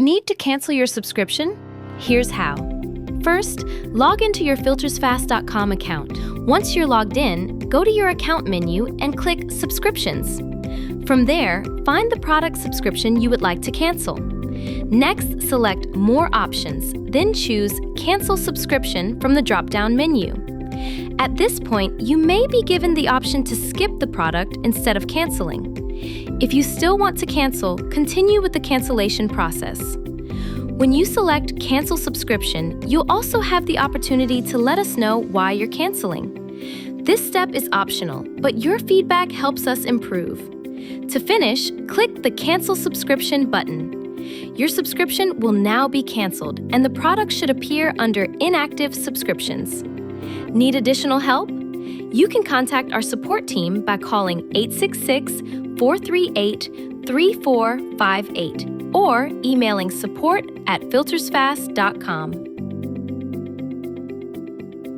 Need to cancel your subscription? Here's how. First, log into your filtersfast.com account. Once you're logged in, go to your account menu and click Subscriptions. From there, find the product subscription you would like to cancel. Next, select More Options, then choose Cancel Subscription from the drop-down menu. At this point, you may be given the option to skip the product instead of canceling. If you still want to cancel, continue with the cancellation process. When you select Cancel Subscription, you'll also have the opportunity to let us know why you're canceling. This step is optional, but your feedback helps us improve. To finish, click the Cancel Subscription button. Your subscription will now be canceled, and the product should appear under Inactive Subscriptions. Need additional help? You can contact our support team by calling 866-438-3458 or emailing support@filtersfast.com.